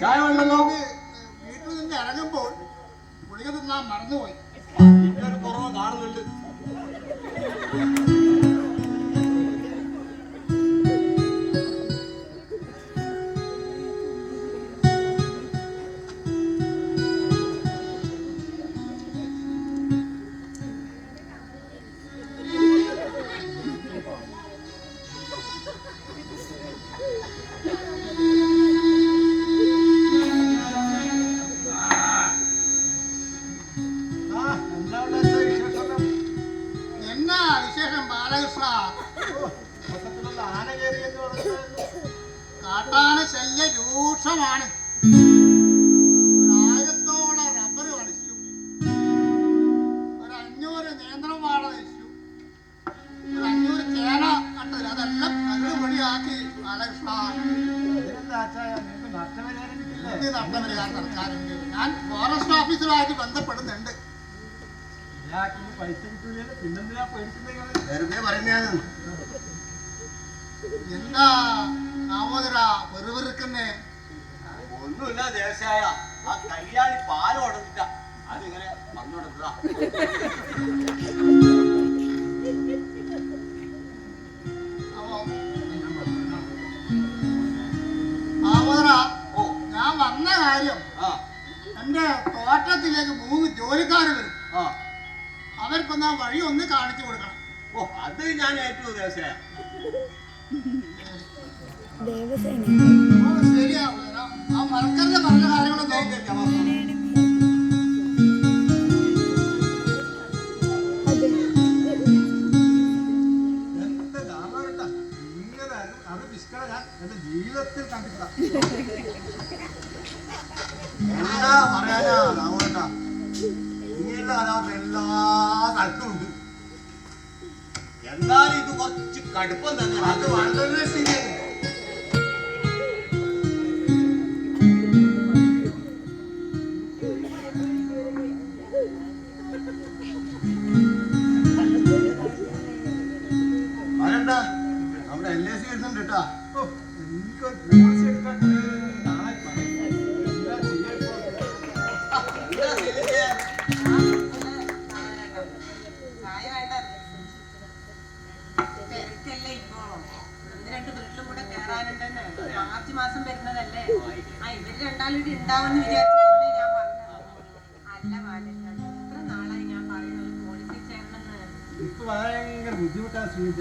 ചായ വേണ്ടല്ലോ. വീട്ടിൽ നിന്ന് ഇറങ്ങുമ്പോൾ ഗുളിക തിന്നാൻ മറന്നുപോയി. ഒരു കുറവ് കാണുന്നുണ്ട്. കാട്ടാന ശല്യ രൂക്ഷമാണ്. 1000ഓളം റബ്ബർ കളിച്ചു, 500 നേന്ത്രവാഴ നശിച്ചു, 500 ചേന കണ്ടത് അതെല്ലാം നടുപടിയാക്കി. ബാലകൃഷ്ണ നഷ്ടപരിഹാരം സർക്കാരുണ്ട്. ഞാൻ ഫോറസ്റ്റ് ഓഫീസറുമായിട്ട് ബന്ധപ്പെടുന്നുണ്ട്. പൈസ കിട്ടൂല, പിന്നെന്തിനാ പേടിക്കുന്നത്? വെറുതെ പറയുന്നതാണ്. എന്താ ദാമോദര വെറുതെറുക്കുന്നേ? ഒന്നുമില്ല ദേശായ, ആ കല്യാണി പാല് കൊടുത്തിട്ട അതിങ്ങനെ വന്നു കൊടുത്തതാ. ദാമോദര, ഞാൻ വന്ന കാര്യം, എന്റെ തോട്ടത്തിലേക്ക് 3 ജോലിക്കാർ വരും. അവർക്കൊന്ന് വഴി ഒന്ന് കാണിച്ചു കൊടുക്കണം. ഓ, അത് ഞാൻ ഏറ്റവും ദേശായ. ശരിയാ, ആ മറക്കരുത് പറഞ്ഞ കാര്യങ്ങളൊന്നും ജീവിതത്തിൽ കണ്ടിട്ടില്ല. എന്താ പറയാനാ രാമേട്ട, ഇങ്ങനെയുള്ള കഥാപാത്രം എല്ലാ സ്ഥലത്തും ഉണ്ട്. എന്നാലും ഇത് കുറച്ച് കടുപ്പം തന്നെ. അത് വളരെ ശരിയാണ്. അതെന്താ നമ്മുടെ LIC വരുന്നുണ്ട് കേട്ടാ. മാർച്ച് മാസം വരുന്നതല്ലേ, ഇവര് രണ്ടാളും ഉണ്ടാവുമെന്ന് വിചാരിച്ചിട്ട് ഞാൻ പറഞ്ഞത്. അല്ല ബാലകൃഷ്ണ, എത്ര നാളായി ഞാൻ പറയുന്നത് പോളിസി ചേരണമെന്ന്. ഇപ്പൊ ഭയങ്കര ബുദ്ധിമുട്ടാണ് ശ്രീജ.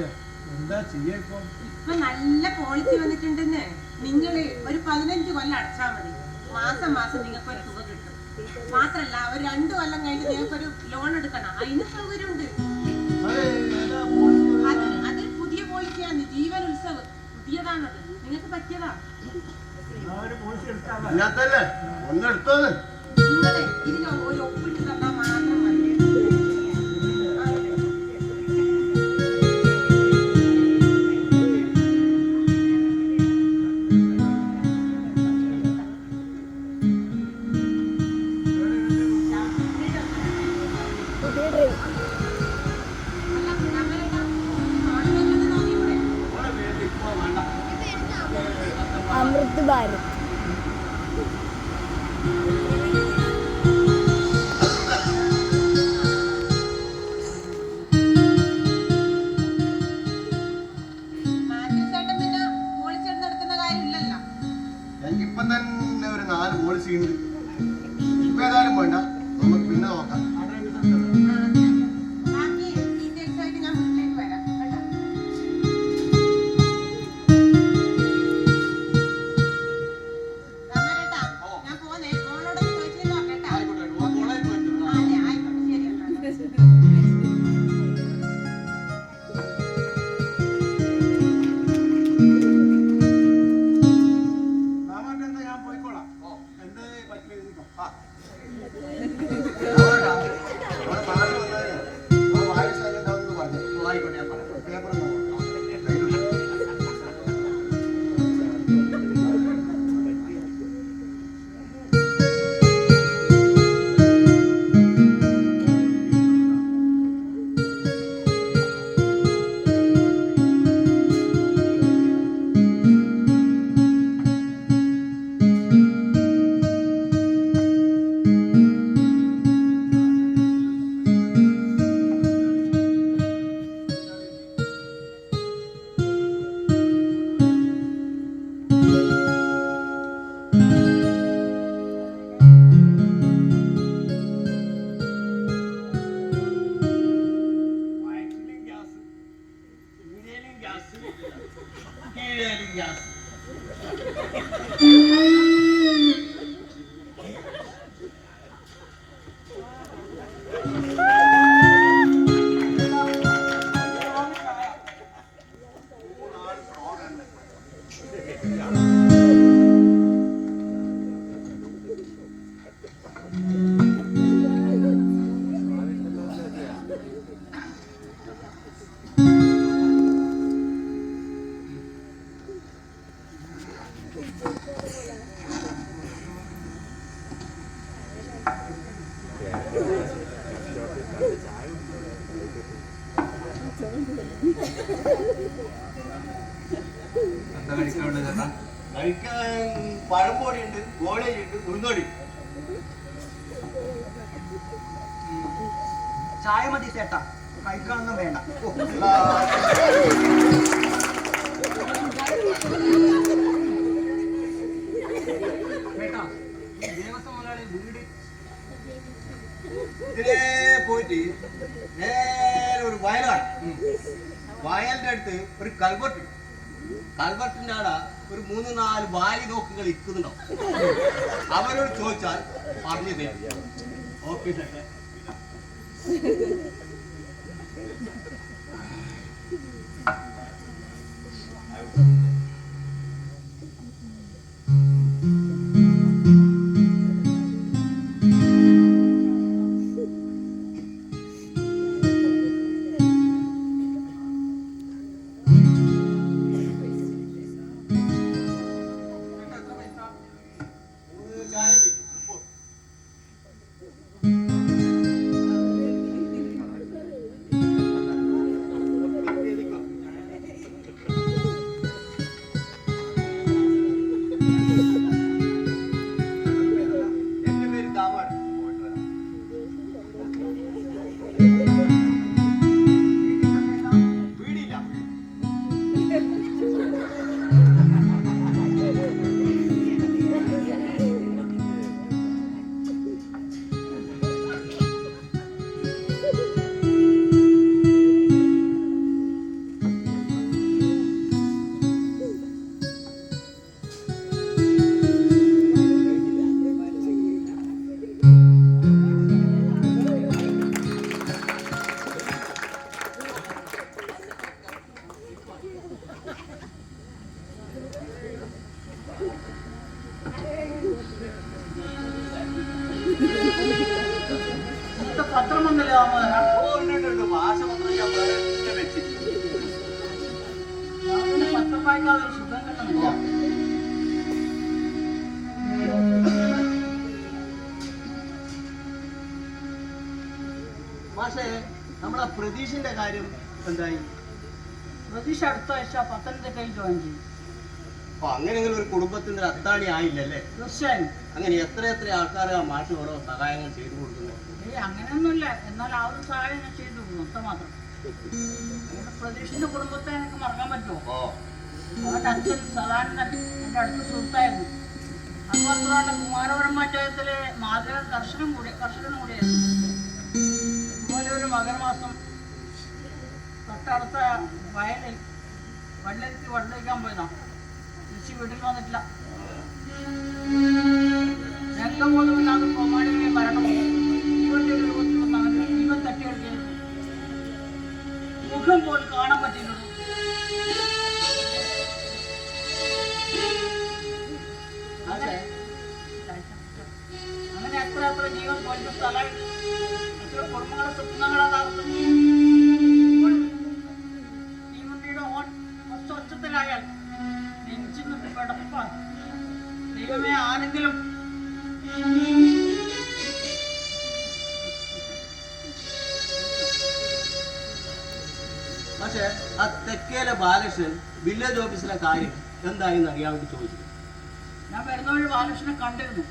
എന്താ ചെയ്യാ? ഇപ്പൊ നല്ല പോളിസി വന്നിട്ടുണ്ടെന്ന്. നിങ്ങള് ഒരു 15 കൊല്ലം അടച്ചാൽ മതി. മാസം മാസം നിങ്ങൾക്ക് ഒരു തുക കിട്ടും. മാത്രല്ല ഒരു 2 കൊല്ലം കഴിഞ്ഞ് നിങ്ങൾക്കൊരു ലോൺ എടുക്കണം. അതിന് സൗകര്യമുണ്ട്. അത് പുതിയ പോളിസിയാണ്, ജീവൻ ഉത്സവ്. പുതിയതാണത്, നിങ്ങൾക്ക് പറ്റിയതാ. ഒന്നെടുത്തോന്ന് നിങ്ങളെ ഇതിന് ഒരു ഒപ്പിട്ട് തന്നാൽ മാത്രം മതി. അമൃത് ഭാരത് എനിക്കിപ്പം തന്നെ ഒരു 4 പോളിസി ഉണ്ട്. ഇപ്പൊ ഏതായാലും വേണ്ട, നമുക്ക് പിന്നെ നോക്കാം. ഞാൻ പോന്നേ, മോളോടൊന്ന് ചോദിച്ചു ആ. അവിടെ നാട്ടിൽ വന്നതിന് അവിടെ വായനശാല ഉണ്ടാവുമെന്ന് പറഞ്ഞു. ആയിക്കോട്ടെ, ഞാൻ പറയാം. പേപ്പർ ഒന്ന് കൊടുക്കാം. വയറ്റിലും ഗ്യാസ്, വീടിലും ഗ്യാസ്, കീഴിലും ഗ്യാസ്. കഴിക്കാൻ പഴംപൊടി ഉണ്ട്, ഗോളരി ഉണ്ട്, ഉഴുന്നോടി. ചായ മതി ചേട്ടാ, കഴിക്കാനൊന്നും വേണ്ട. ചേട്ടാ, ഈ ദേവസ്വം മുതലാളി വീട് ഇതിലേ പോയിട്ട് നേരെ ഒരു വയലാണ്. വയലിന്റെ അടുത്ത് ഒരു കൽവെട്ട്. കൽവെട്ടിന്റെ ആടെ ഒരു 3-4 വാലി നോക്കുകൾ ഇരിക്കുന്നുണ്ടാവും. അവരോട് ചോദിച്ചാൽ പറഞ്ഞു തരും. ഓക്കെ ചേട്ടാ. എന്റെ പേര് ദാമാണ്. പോയിട്ട് വരാം. വീടില്ല. പത്രം വന്നല്ലേ താമസം? ഓ, ഉണ്ട്. മാസപത്രം ഞാൻ വേറെ വെച്ചിട്ടുണ്ട്. പത്രം വായിക്കാതെ ഒരു സുഖം കിട്ടുന്നില്ല. മാഷേ, നമ്മളെ പ്രതീഷിന്റെ കാര്യം എന്തായി? പ്രതീക്ഷ അടുത്ത ആഴ്ച പത്തനംതിട്ടയിൽ ജോയിൻ ചെയ്യും. അപ്പൊ അങ്ങനെയെങ്കിലും ഒരു കുടുംബത്തിന്റെ ഒരു അത്താണി ആയില്ലല്ലേ? തീർച്ചയായും. അങ്ങനെ എത്ര ആൾക്കാർ ആ മാഷ് ഓരോ സഹായങ്ങൾ ചെയ്തു കൊടുക്കുന്നു. അങ്ങനെയൊന്നുമില്ല, എന്നാൽ ആ ഒരു സഹായം ഞാൻ ചെയ്തു മാത്രം. പ്രതീക്ഷിന്റെ കുടുംബത്തെ എനിക്ക് മറക്കാൻ പറ്റുമോ? അവന്റെ അച്ഛൻ സദാനന്ദൻ എൻ്റെ അടുത്ത സുഹൃത്തായിരുന്നു. അത് മാത്രമല്ല കുമാരപുരം പഞ്ചായത്തിലെ മാതൃക കർഷകനും കൂടിയായിരുന്നു. അതുപോലെ ഒരു മകരമാസം തൊട്ടടുത്ത വയലിൽ വെള്ളരിക്കാൻ പോയതാ. തിരിച്ച് വീട്ടിൽ വന്നിട്ടില്ല. രംഗം പോലുമില്ലാതെ കോമാളിയെ മരണം ജീവന്റെ രൂപത്തിൽ വന്ന് അവൻ്റെ ജീവൻ തട്ടിയെടുക്കുകയായിരുന്നു. മുഖം പോലും കാണാൻ പറ്റിയിട്ടുള്ളൂ. അങ്ങനെ ജീവൻ കൊല്ലുന്ന സ്ഥലം എത്ര കുടുംബങ്ങളെ സ്വപ്നങ്ങളെ തകർത്തും തീവണ്ടിയുടെ ഓൺ ഒച്ചത്തിലായാൽ നെഞ്ചിന്ന് പിടപ്പാണ്. ദൈവമേ, ആരെങ്കിലും പക്ഷെ ആ തെക്കേലെ ബാലകൃഷ്ണൻ വില്ലേജ് ഓഫീസിലെ കാര്യം എന്തായെന്ന് അറിയാൻ വേണ്ടി ചോദിച്ചു. ഞാൻ വരുന്ന വഴി ബാലകൃഷ്ണനെ കണ്ടിരുന്നു.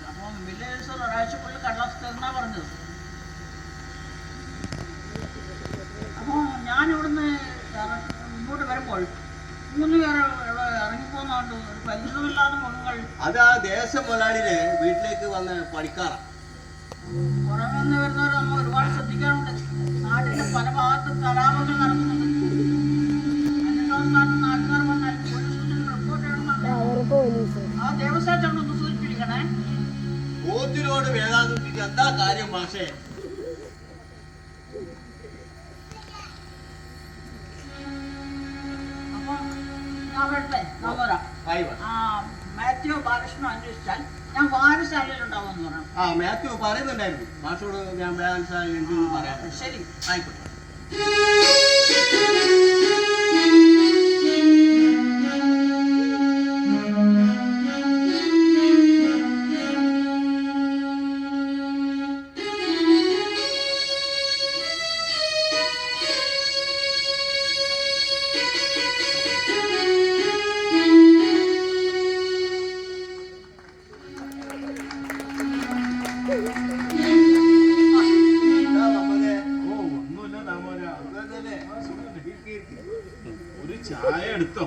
അപ്പോൾ വില്ലേജ് സാർ ഒരാഴ്ചക്കുള്ളിൽ കടലാസ് തരുന്നാ പറഞ്ഞത്. അപ്പോൾ ഞാൻ ഇവിടുന്ന് ഇങ്ങോട്ട് വരുമ്പോൾ 3 പേര് ഇവിടെ ഇറങ്ങിപ്പോന്നുണ്ട്. ഒരു പരിചയമില്ലാത്ത മുഖങ്ങൾ. അത് ആ ദേശം മുതലാളിയുടെ വീട്ടിലേക്ക് വന്ന പണിക്കാറാണ്. പുറമെ നിന്ന് വരുന്നവർ നമ്മൾ ഒരുപാട് ശ്രദ്ധിക്കാറുണ്ട്. നാട്ടിലെ പല ഭാഗത്തും കലാപങ്ങൾ നടക്കുന്നുണ്ട്. അന്യസംസ്ഥാനത്ത് നാട്ടുകാർ വന്നാൽ പോലീസ് സ്റ്റേഷനിൽ റിപ്പോർട്ട് ചെയ്യണമെന്നാണ്. പോലീസ് ആ ദേവസ്വം ഒന്ന് സൂചിപ്പിക്കണേ. പോത്തിനോട് വേദാന്തിട്ട് എന്താ കാര്യം പക്ഷേ? അപ്പൊ ഞാൻ വരട്ടെ, ഞാൻ വരാം. മാത്യു ബാലകൃഷ്ണൻ അന്വേഷിച്ചാൽ ഞാൻ വായനശാലയിലുണ്ടാവുമെന്ന് പറഞ്ഞു. ആ മാത്യു പറയുന്നുണ്ടായിരുന്നു. മാഷോട് ഞാൻ വേദാന്തായി ഉണ്ടെന്ന് പറയാം. ശരി, ആയിക്കോട്ടെ. ഒരു ചായ എടുത്തോ.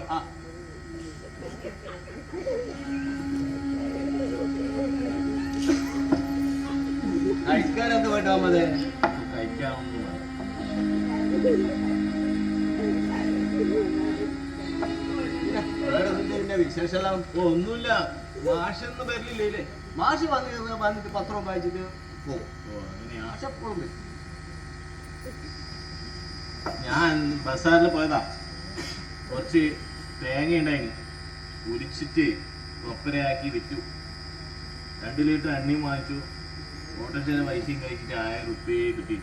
കഴിക്കാൻ എന്ത് വേണ്ട അമ്മതെ? കഴിക്കാവുന്ന വേറെ എന്തിന്റെ വിശേഷം? ഒന്നുമില്ല. മാഷെന്ന് വരില്ലേ? മാഷ് വന്നിട്ട് പത്രം വായിച്ചിട്ട് പോകും. അങ്ങനെയാ. മാഷ് എപ്പോഴും വരും. ഞാൻ ബസാറിൽ പോയതാ. കുറച്ച് തേങ്ങ ഉണ്ടായിരുന്നു. ഉരിച്ചിട്ട് കൊപ്പരയാക്കി വിറ്റു. 2 ലിറ്റർ എണ്ണയും വാങ്ങിച്ചു. ഓട്ടോറിക്ഷയുടെ പൈസയും കഴിച്ചിട്ട് 1000 റുപ്യ കിട്ടി.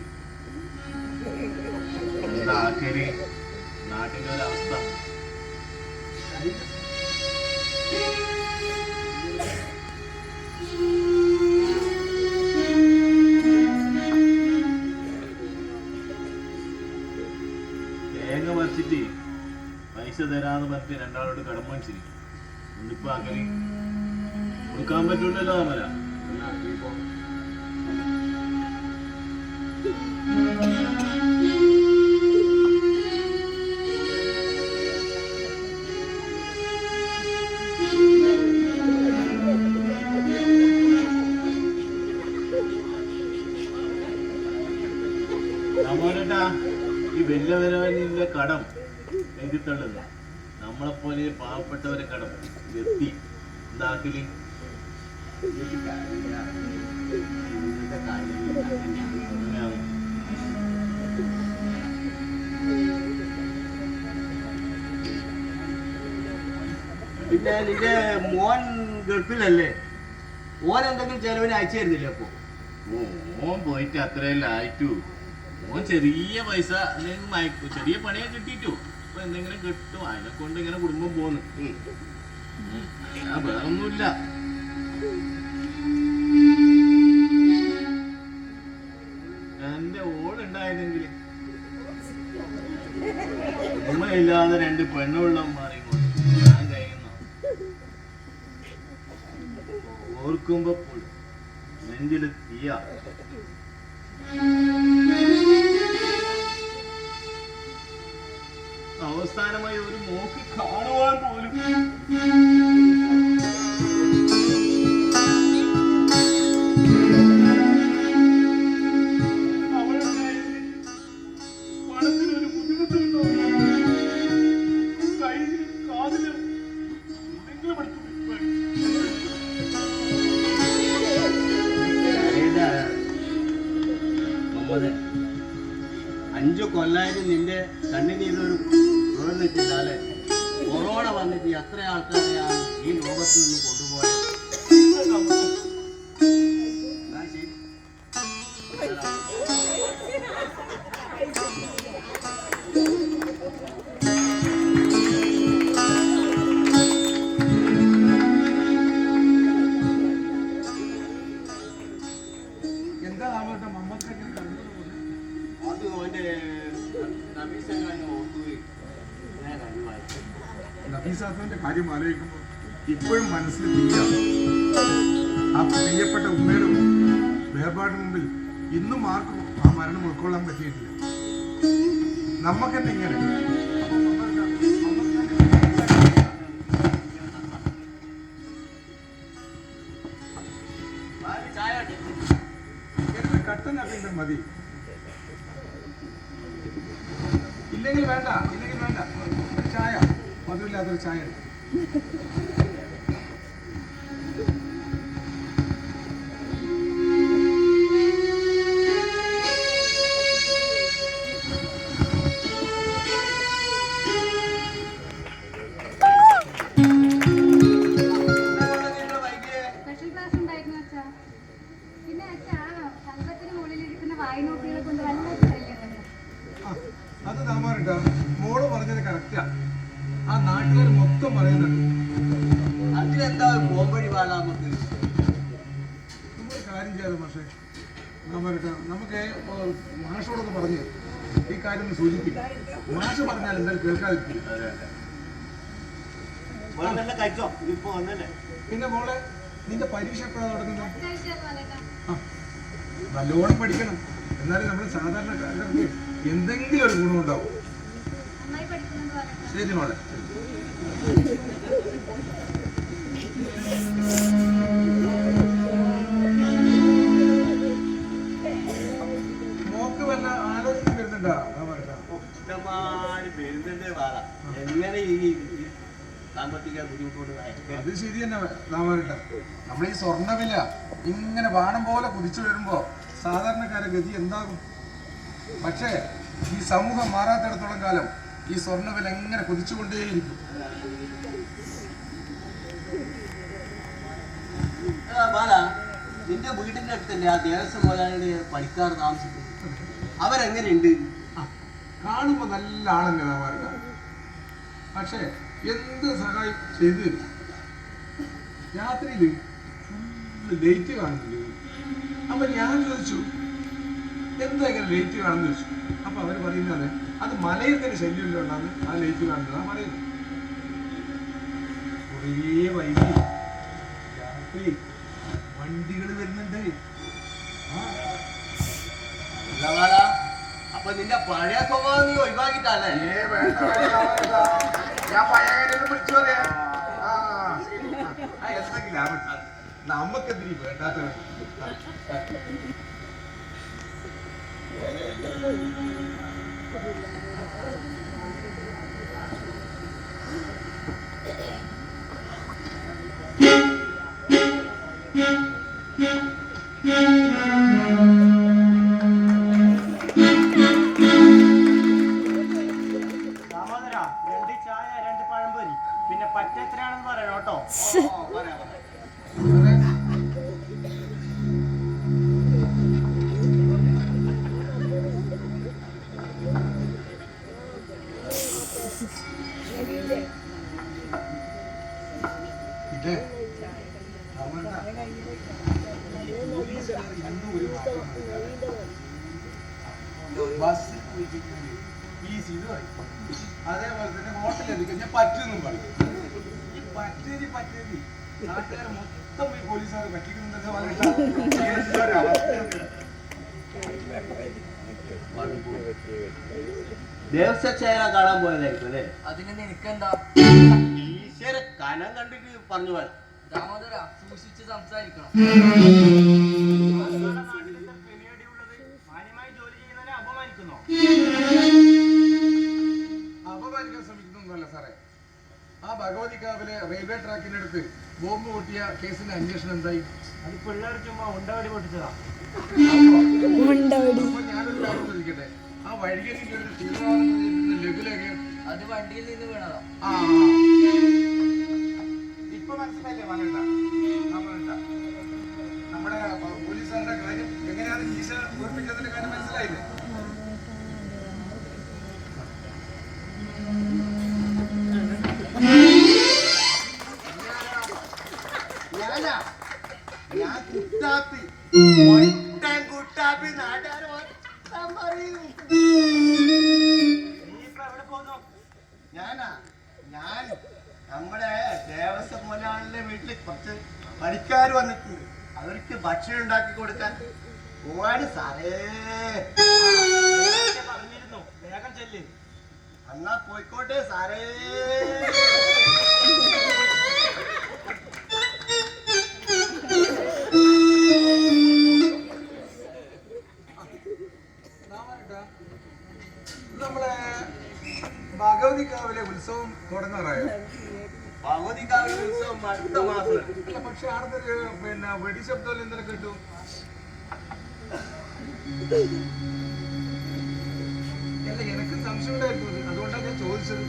എന്താ ആക്കല് നാട്ടിൻ്റെ ഒരവസ്ഥ. തേങ്ങ പറിച്ചിട്ട് പൈസ തരാന്ന് പറഞ്ഞിട്ട് 2 ആളോട് കടം വാങ്ങിച്ചിരിക്കും. ഇന്നിപ്പോ അങ്ങനെ കൊടുക്കാൻ പറ്റൂലല്ലോ അമല. നമ്മോട്ടാ ഈ വലിയ വരവനിലെ കടം എഴുതിത്തള്ളുന്ന നമ്മളെപ്പോലെ പാവപ്പെട്ടവരെ കടം എത്തി എന്താക്കല്? പിന്നെ നിന്റെ മോൻ ഗൾഫിലല്ലേ? ഓൻ എന്തെങ്കിലും ചെലവിന് അയച്ചു തരുന്നില്ലേ? അപ്പൊ ഓൻ പോയിട്ട് അത്രയല്ല ആയിട്ടു. ഓൻ ചെറിയ പൈസ അല്ലെങ്കിൽ ചെറിയ പണിയെ കിട്ടിയിട്ടു. അപ്പൊ എന്തെങ്കിലും കിട്ടും. അതിനെ കൊണ്ട് ഇങ്ങനെ കുടുംബം പോന്നു. വേറൊന്നുമില്ല. എന്റെ ഓളുണ്ടായിരുന്നെങ്കിൽ ഉമ്മയില്ലാതെ 2 പെണ്ണുള്ളമാരെയും കൊണ്ട് ഞാൻ കഴിയുന്നു. ഓർക്കുമ്പോ നെഞ്ചില് തീയ. അവസാനമായി ഒരു മോക്ക് കാണുവാൻ പോലും പണത്തിനൊരു ബുദ്ധിമുട്ടുണ്ടോ? കയ്യിലും കാതിലും എന്തെങ്കിലും എടുത്തു. 5 കൊല്ലായാലും നിന്റെ കണ്ണിനീരൊരു പ്രവർത്തിച്ചില്ല അല്ലെ? കൊറോണ വന്നിട്ട് എത്ര ആൾക്കാരെയാണ് ഈ ലോകത്ത് നിന്ന് കൊണ്ടുപോയത്? ശാസ്ത്രത്തിന്റെ കാര്യം ആലോചിക്കുമ്പോൾ ഇപ്പോഴും മനസ്സിൽ തീയാണ്. ആ പ്രിയപ്പെട്ട ഉമ്മയുടെ വേർപാടിന് മുമ്പിൽ ഇന്നും ആർക്കും ആ മരണം ഉൾക്കൊള്ളാൻ പറ്റിയിട്ടില്ല. നമുക്കെന്നെ ഇങ്ങനെ കട്ടനൊക്കെ മതി. ഇല്ലെങ്കിൽ വേണ്ട ഒരു ചായ, മധുരമില്ലാത്തൊരു ചായ. സ്പെഷ്യൽ ക്ലാസ് ഉണ്ടായിരുന്നു അച്ഛാ. പിന്നെ അച്ഛാ സംഘത്തിന് മുകളിലിരിക്കുന്ന വായ്നോട്ടുകളെ കൊണ്ട് വല്ലാത്ത ശല്യം തന്നെ. അത് താമാറിട്ടാ മോള് പറഞ്ഞത് കറക്റ്റാ. ആ നാട്ടുകാർ മൊത്തം പറയുന്നുണ്ട്. അതിലെന്താ പോംവഴി വേണം നമുക്ക്? നമ്മൾ കാര്യം ചെയ്യാതെ പക്ഷേ താമാറിട്ടാ നമുക്ക് മാഷോടൊന്ന് പറഞ്ഞ് ഈ കാര്യം ഒന്ന് സൂചിപ്പിക്കാം. മാഷ് പറഞ്ഞാൽ എന്തായാലും കേൾക്കാതിരിക്കില്ല. കഴിച്ചോ ഇപ്പൊ വന്നല്ലേ. പിന്നെ മോളെ നിന്റെ പരീക്ഷ എപ്പോഴാണ് തുടങ്ങുന്നത്? അടുത്താഴ്ചയാണ് വന്നേട്ടാ. നല്ലോണം പഠിക്കണം. എന്നാലും നമ്മൾ സാധാരണക്കാർക്ക് എന്തെങ്കിലും ഒരു ഗുണം ഉണ്ടാവും. നന്നായി പഠിക്കുന്നുണ്ട് വന്നേട്ടാ. ശരി മോളെ. മോക്ക് വല്ല ആലോചന വരുന്നുണ്ടാ? ഇഷ്ടമാര് വരുന്നുണ്ട് വാള. എങ്ങനെ ഈ സാമ്പത്തിക ബുദ്ധിമുട്ടുകൊണ്ട് അത് ശരി തന്നെ താമരട്ട. നമ്മൾ ഈ സ്വർണ്ണവില ഇങ്ങനെ ബാണം പോലെ കുതിച്ചു വരുമ്പോ സാധാരണക്കാരെ ഗതി എന്താകും? പക്ഷേ ഈ സമൂഹം മാറാത്തിടത്തോളം കാലം ഈ സ്വർണ്ണവില എങ്ങനെ കുതിച്ചുകൊണ്ടേയിരിക്കും. ബാല, നിന്റെ വീടിന്റെ അടുത്തല്ലേ ആ ദേവസ്വം മുതലാളിയുടെ പണിക്കാർ താമസിക്കുന്നത്? അവരെങ്ങനെയുണ്ട്? കാണുമ്പോ നല്ല ആളല്ലേ താമരട്ട. പക്ഷേ എന്ത് സഹായം ചെയ്തു തരും. രാത്രിയിൽ ലേറ്റ് കാണുന്നില്ല. അപ്പൊ ഞാൻ ചോദിച്ചു എന്താ ഇങ്ങനെ ലേറ്റ് കാണുന്നു ചോദിച്ചു. അപ്പൊ അവര് പറയുന്നത് അത് മലയത്തിന്റെ ശല്യം കൊണ്ടാണ് ആ ലേറ്റ് കാണുന്നതാണ് പറയുന്നത്. കുറേ വൈകി രാത്രി വണ്ടികൾ വരുന്നുണ്ട്. അപ്പൊ നിന്റെ പഴയ സ്വഭാവം നീ ഒഴിവാക്കിട്ടല്ലേ? ഞാൻ പഴയ കാര്യം പിടിച്ചു പറയാ. എന്തെങ്കിലും നമുക്കെന്തിനീ വേണ്ടാത്ത പിന്നെ പറ്റ എത്രയാണെന്ന് പറയണം കേട്ടോ. ഇതേ ബസ് അതേപോലെ തന്നെ ഹോട്ടലെടുക്കാൻ ഞാൻ പറ്റുമെന്നും പറയും. ഈ പറ്റേരി നാട്ടുകാർ മൊത്തം ഈ പോലീസുകാർ പറ്റിക്കുന്നുണ്ടെന്ന് ദേവസ്വക്ഷേര കാണാൻ പോയതായിരിക്കും അല്ലേ? അതിന് നിനക്കെന്താ? ഈശ്വര കനം കണ്ടിട്ട് പറഞ്ഞു പോയ ദാമോദര, സൂക്ഷിച്ച് സംസാരിക്കണം. അപമാനിക്കാൻ ശ്രമിക്കുന്നൊന്നുമല്ല സാറേ. ആ ഭഗവതിക്കാവിലെ റെയിൽവേ ട്രാക്കിനടുത്ത് ബോംബ് പൊട്ടിയ കേസിന്റെ അന്വേഷണം എന്തായി? അത് പിള്ളേർ ചുമ്മാ ഉണ്ടവടി പൊട്ടിച്ചതാ. അപ്പൊ ഞാനൊരു കാര്യം ചോദിക്കട്ടെ, ആ വഴികരിന്റെ ലഘുലേഖ അത് വണ്ടിയിൽ നിന്ന് വീണതാ. ഇപ്പൊ മനസ്സിലായില്ലേ വനണ്ട? നമ്മുടെ പോലീസുകാരുടെ കാര്യം എങ്ങനെയാണ് ഈശ ഓർപ്പിച്ചതിന്റെ കാര്യം മനസ്സിലായില്ലേ? ഞാൻ കുട്ടാപ്പി കുട്ടാപ്പി നാട്ടുകാർ പറയും. ഞാനാ ഞാൻ നമ്മുടെ ദേവസ്വം മുതലാളിന്റെ വീട്ടിൽ കുറച്ച് പണിക്കാർ വന്നിട്ടുണ്ട്. അവർക്ക് ഭക്ഷണം ഉണ്ടാക്കി കൊടുക്കാൻ പോവാണ് സാറേ. പറഞ്ഞിരുന്നു വേഗം ചെല്ല്. എന്നാ പോയിക്കോട്ടെ സാറേ. നമ്മളെ ഭഗവതിക്കാവിലെ ഉത്സവം തുടങ്ങാറായോ? ഭഗവതിക്കാവിലെ ഉത്സവം അടുത്ത മാസം. അല്ല, പക്ഷെ ആടുന്നൊരു പിന്നെ വെടിശബ്ദം എന്തെങ്കിലും കിട്ടും. അല്ല, എനിക്ക് സംശയം ഉണ്ടായിരുന്നു, അതുകൊണ്ടാണ് ഞാൻ ചോദിച്ചത്.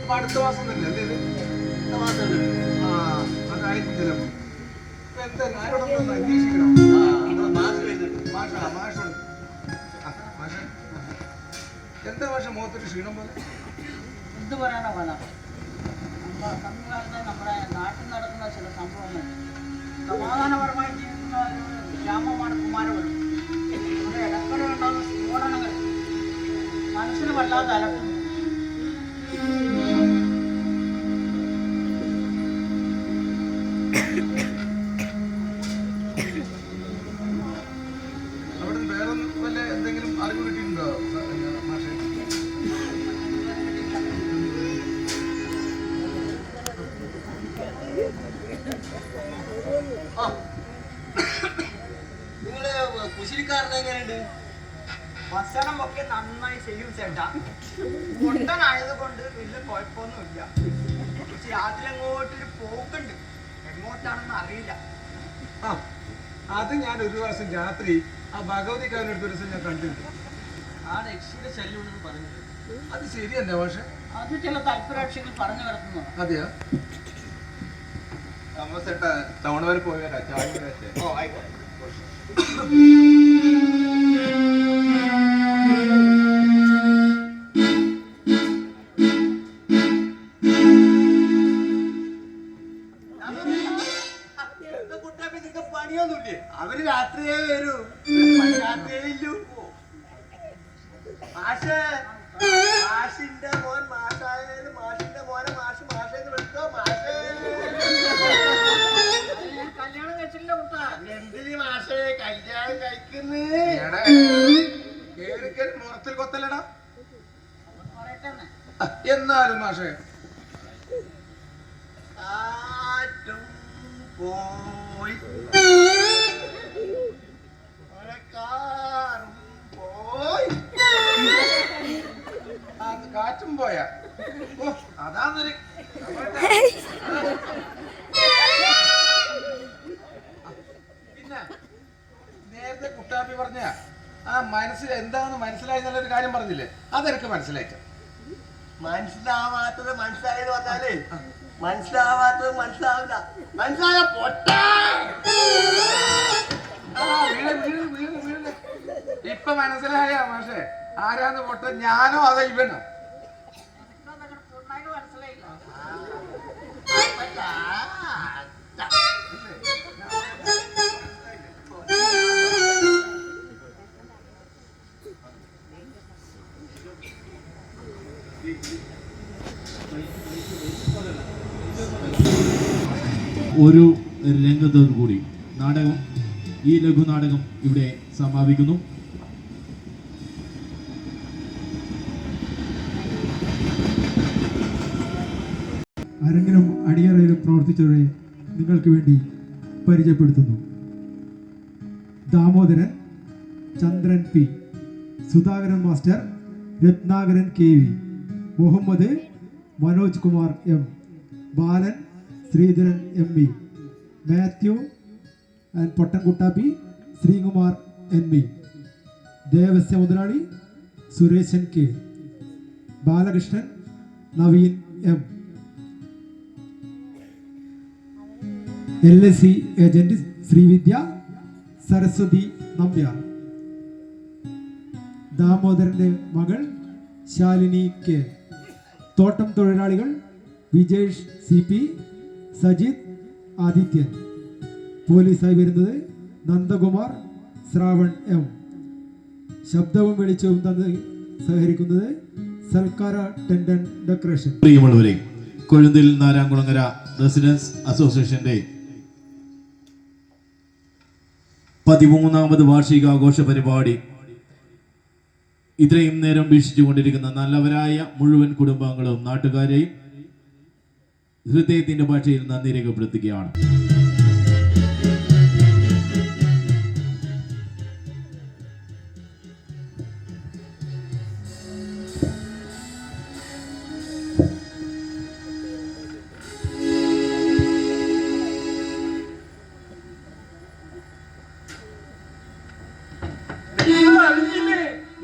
അപ്പൊ അടുത്ത മാസം തന്നെ അല്ലേ ഇത്? അടുത്ത മാസം ആ, അതായിരിക്കും ചിലപ്പോ. ഇപ്പൊ എന്താ ആരോടൊന്നും അന്വേഷിക്കണം. മാസം വരുന്നുണ്ട്. മാഷോട് എന്താ മാഷ മുഖത്തൊരു ക്ഷീണം പോലെ? എന്ത് പറയാനാ വേണം? സമീപകാലത്ത് നമ്മുടെ നാട്ടിൽ നടക്കുന്ന ചില സംഭവങ്ങൾ സമാധാനപരമായി ജീവിക്കുന്ന ഒരു ഗ്രാമമാണ് കുമാരപുരം. ഇവിടെ ഇടയ്ക്കിടെ ഉണ്ടാകുന്ന സ്ഫോടനങ്ങൾ മനസ്സിന് വല്ലാതെ അലട്ടുന്നു. അവിടെ വേറെ വല്ല എന്തെങ്കിലും അറിവ് കിട്ടിയിട്ടുണ്ടോ മാഷെ? നിങ്ങള് കുശിരിക്കാരൻ എങ്ങനെയുണ്ട്? ഭക്ഷണമൊക്കെ നന്നായി ചെയ്യും ചേട്ടാ. കൊണ്ടനായത് കൊണ്ട് വലിയ കുഴപ്പമൊന്നുമില്ല. പക്ഷെ രാത്രി അങ്ങോട്ടൊരു പോക്കുണ്ട്, എങ്ങോട്ടാണെന്ന് അറിയില്ല. ആ, അത് ഞാൻ ഒരു ദിവസം രാത്രി ആ ഭഗവതിക്കാവിനടുത്ത് ഒരു ദിവസം ഞാൻ കണ്ടിട്ടുണ്ട്. ആ രക്ഷിയുടെ ശല്യമുണ്ടെന്ന് പറഞ്ഞത് അത് ശരിയല്ലേ പക്ഷെ? അത് ചില താല്പര്യക്ഷികൾ പറഞ്ഞു കിടക്കുന്നു. അതെയാ? ടൗൺ വരെ പോയി വരാം. ഓ ആയിക്കോട്ടെ. കുട്ടാപ്പി നിനക്ക് പണിയൊന്നുമില്ലേ? അവര് രാത്രിയേ വരൂ, രാത്രിയേ ഇല്ലൂ. മാഷേ, മാഷിന്റെ മോൻ മാഷായാലും മാഷിന്റെ മോനെ മാഷ് മാഷേന്ന് വിളിക്കോ. മാഷേ, കല്യാണം കഴിച്ചില്ല കുട്ടാ. എന്തിന് മാഷേ കല്യാണം കഴിക്കുന്നേ? മുറത്തിൽ കൊത്തല്ലടാ. പറയട്ടെ. എന്നാലും മാഷെ കാറ്റും പോയി മഴക്കാറും പോയി. കാറ്റും പോയാ അതാന്നൊരു പിന്നെ നേരത്തെ കുട്ടാപ്പി പറഞ്ഞ ആ മനസ്സിൽ എന്താണെന്ന് മനസ്സിലായി എന്നുള്ളൊരു കാര്യം പറഞ്ഞില്ലേ, അതെനിക്ക് മനസ്സിലായിട്ടോ. മനസ്സിലാവാത്തത് മനസ്സിലായത് പറഞ്ഞാലേ മനസ്സിലാവാത്തത് മനസ്സിലാവില്ല. മനസ്സിലായ പൊട്ട. ഇപ്പൊ മനസ്സിലായ മാഷെ ആരാന്ന് പൊട്ട? ഞാനോ അതോ ഇവനോ? പൂർണ്ണമായിട്ട് മനസ്സിലായില്ല. ഒരു രംഗത്തോടു കൂടി നാടകം, ഈ ലഘുനാടകം ഇവിടെ സമാപിക്കുന്നു. അരങ്ങിലും അണിയറയിലും പ്രവർത്തിച്ചവരെ നിങ്ങൾക്ക് വേണ്ടി പരിചയപ്പെടുത്തുന്നു. Damodaran, Chandran P, Sudhakaran master, Ratnakaran K V, Muhammad, Manoj Kumar M, Balan, Sreedharan M V, Mathew and Pottankuttappi, Sreekumar N V, Devasya മുതലാളി Suresan K, Balakrishnan, Naveen M, LSC agent Sreevidya, Saraswathi Nambiar, ദാമോദരന്റെ മകൾ ശാലിനി കെ, തോട്ടം തൊഴിലാളികൾ വിജേഷ് CP, സജിത്, ആദിത്യൻ. പോലീസായി വരുന്നത് നന്ദകുമാർ, ശ്രാവൺ എം. ശബ്ദവും വെളിച്ചവും തന്ന് സഹകരിക്കുന്നത് സൽക്കാര ടെൻഡൻ ഡെക്കറേഷൻ. പ്രിയമുള്ളവരെ, കൊഴുന്തിൽ നാരായണകുളങ്ങര റെസിഡൻസ് അസോസിയേഷന്റെ 13ാമത് വാർഷികാഘോഷ പരിപാടി ഇത്രയും നേരം വീക്ഷിച്ചുകൊണ്ടിരിക്കുന്ന നല്ലവരായ മുഴുവൻ കുടുംബാംഗങ്ങളും നാട്ടുകാരെയും ഹൃദയത്തിന്റെ ഭാഷയിൽ നന്ദി രേഖപ്പെടുത്തുകയാണ്.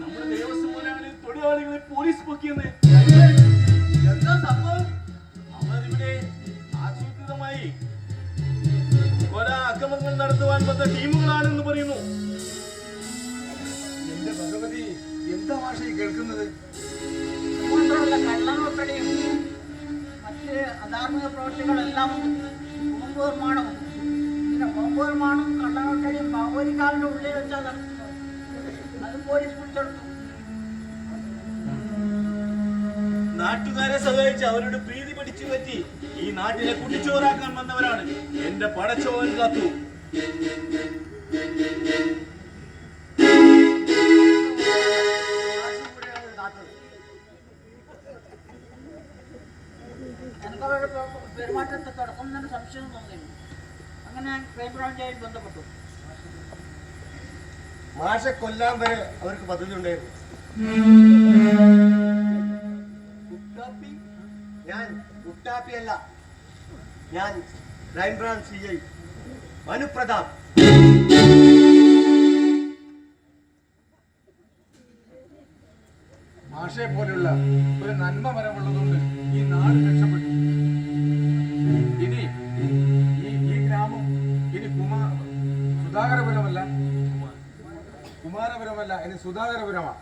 നമ്മുടെ ദേവസ്വം മുതലാളി തൊഴിലാളികളെ പോലീസ് പൊക്കിയെന്ന്. എന്താ സംഭവം? അവരിവിടെ ആസൂത്രിതമായി കൊല അക്രമങ്ങൾ നടത്തുവാൻ വന്ന ടീമുകളാണെന്ന് പറയുന്നു. എന്റെ ഭഗവതി, എന്താ ഭാഷ കേൾക്കുന്നത്? മാത്രമല്ല കള്ളനോട്ടടിയും മറ്റ് അധാർമിക പ്രവൃത്തികളെല്ലാം ബോംബ് നിർമ്മാണവും പിന്നെ ബോംബ് നിർമ്മാണവും കള്ളനോട്ടടിയും ബാബോരിക്കാലിന്റെ ഉള്ളിൽ വെച്ചാൽ നടത്തുന്നത്. അത് പോലീസ് പിടിച്ചെടുത്തു. നാട്ടുകാരെ സഹായിച്ച് അവരുടെ പ്രീതി പിടിച്ചു പറ്റി ഈ നാട്ടിലെ കുട്ടിച്ചോറാക്കാൻ വന്നവരാണ്. എന്റെ പടച്ചോൻ കാത്തു. ഞങ്ങളുടെ പെരുമാറ്റത്തെ തുടക്കുന്നതിന് സംശയം തോന്നിയിരുന്നു. അങ്ങനെ ക്രൈംബ്രാഞ്ചായിട്ട് ബന്ധപ്പെട്ടു. മാഷെ കൊല്ലാൻ വരെ അവർക്ക് പദ്ധതി ഉണ്ടായിരുന്നു. കുട്ടാപ്പി? ഞാൻ കുട്ടാപ്പി അല്ല, ഞാൻ ക്രൈംബ്രാഞ്ച് CI അനുപ്രതാപ്. ഭാഷയെ പോലെയുള്ള ഒരു നന്മ മരമുള്ളതുകൊണ്ട് ഈ നാട് രക്ഷപ്പെട്ടു. ഇനി ഈ ഗ്രാമം ഇനി കുമാരപുരമല്ല, ഇനി സുധാകരപുരമാണ്.